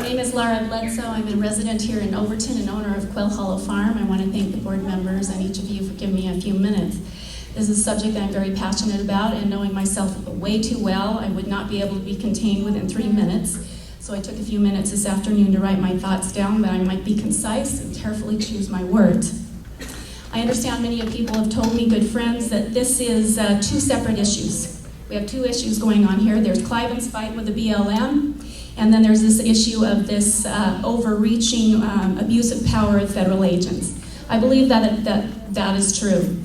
name is Bledsoe. I'm a resident here in Overton and owner of Quail Hollow Farm. I want to thank the board members and each of you for giving me a few minutes. This is a subject that I'm very passionate about, and knowing myself way too well, I would not be able to be contained within 3 minutes. So I took a few minutes this afternoon to write my thoughts down, but I might be concise and carefully choose my words. I understand many of people have told me, good friends, that this is two separate issues. We have two issues going on here. There's Cliven's fight with the BLM, and then there's this issue of this overreaching abuse of power of federal agents. I believe that is true.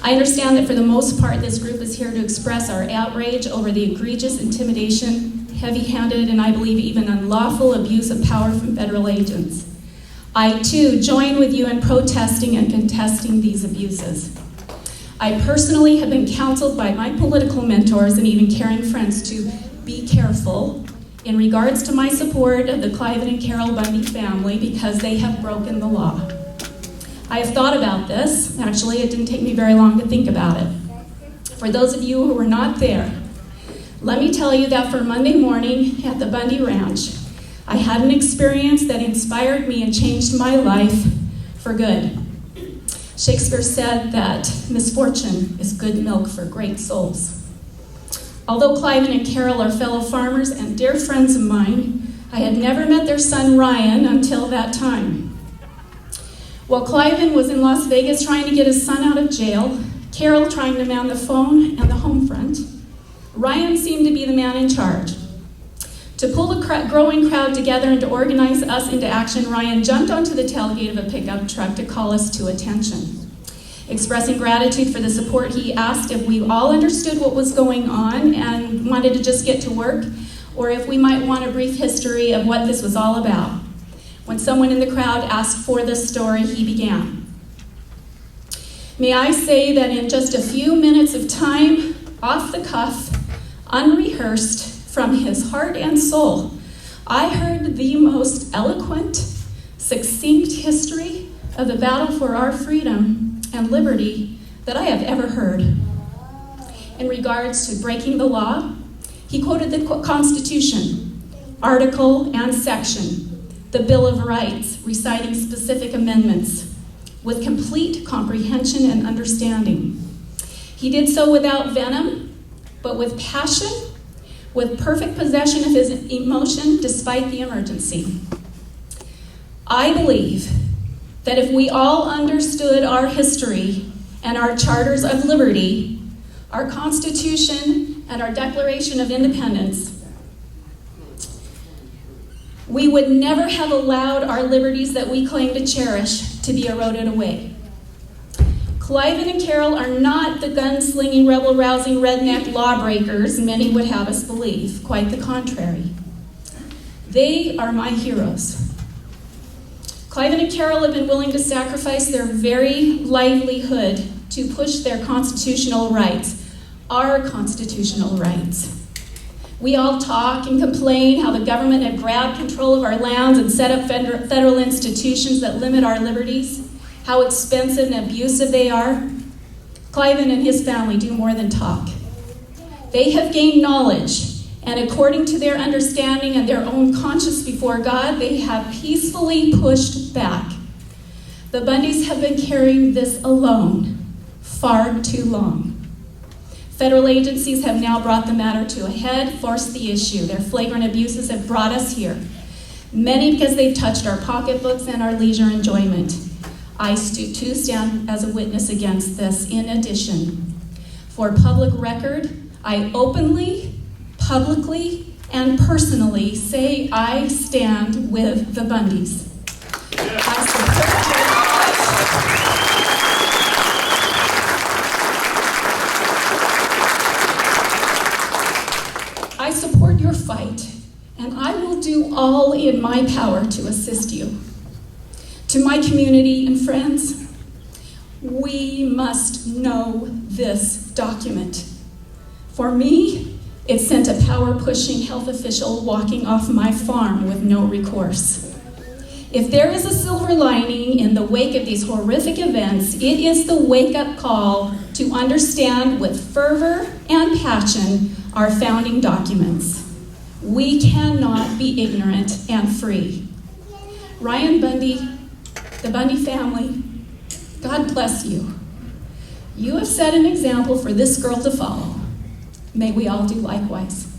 I understand that for the most part, this group is here to express our outrage over the egregious intimidation, heavy-handed, and I believe even unlawful abuse of power from federal agents. I, too, join with you in protesting and contesting these abuses. I personally have been counseled by my political mentors and even caring friends to be careful in regards to my support of the Cliven and Carol Bundy family because they have broken the law. I have thought about this. Actually, it didn't take me very long to think about it. For those of you who were not there, let me tell you that for Monday morning at the Bundy Ranch, I had an experience that inspired me and changed my life for good. Shakespeare said that misfortune is good milk for great souls. Although Cliven and Carol are fellow farmers and dear friends of mine, I had never met their son Ryan until that time. While Cliven was in Las Vegas trying to get his son out of jail, Carol trying to man the phone and the home front, Ryan seemed to be the man in charge. To pull the growing crowd together and to organize us into action, Ryan jumped onto the tailgate of a pickup truck to call us to attention. Expressing gratitude for the support, he asked if we all understood what was going on and wanted to just get to work, or if we might want a brief history of what this was all about. When someone in the crowd asked for the story, he began. May I say that in just a few minutes of time, off the cuff, unrehearsed, from his heart and soul, I heard the most eloquent, succinct history of the battle for our freedom and liberty that I have ever heard. In regards to breaking the law, he quoted the Constitution, article and section, the Bill of Rights, reciting specific amendments with complete comprehension and understanding. He did so without venom, but with passion, with perfect possession of his emotion despite the emergency. I believe that if we all understood our history and our charters of liberty, our Constitution and our Declaration of Independence, we would never have allowed our liberties that we claim to cherish to be eroded away. Cliven and Carol are not the gun-slinging, rebel-rousing, redneck lawbreakers many would have us believe. Quite the contrary. They are my heroes. Cliven and Carol have been willing to sacrifice their very livelihood to push their constitutional rights, our constitutional rights. We all talk and complain how the government had grabbed control of our lands and set up federal institutions that limit our liberties, how expensive and abusive they are. Cliven and his family do more than talk. They have gained knowledge, and according to their understanding and their own conscience before God, they have peacefully pushed back. The Bundys have been carrying this alone far too long. Federal agencies have now brought the matter to a head, forced the issue. Their flagrant abuses have brought us here. Many because they've touched our pocketbooks and our leisure enjoyment. I too stand as a witness against this. In addition, for public record, I openly, publicly, and personally say I stand with the Bundys. I support your fight, and I will do all in my power to assist you. To my community and friends, we must know this document. For me, it sent a power-pushing health official walking off my farm with no recourse. If there is a silver lining in the wake of these horrific events, it is the wake-up call to understand with fervor and passion our founding documents. We cannot be ignorant and free. Ryan Bundy, the Bundy family, God bless you. You have set an example for this girl to follow. May we all do likewise.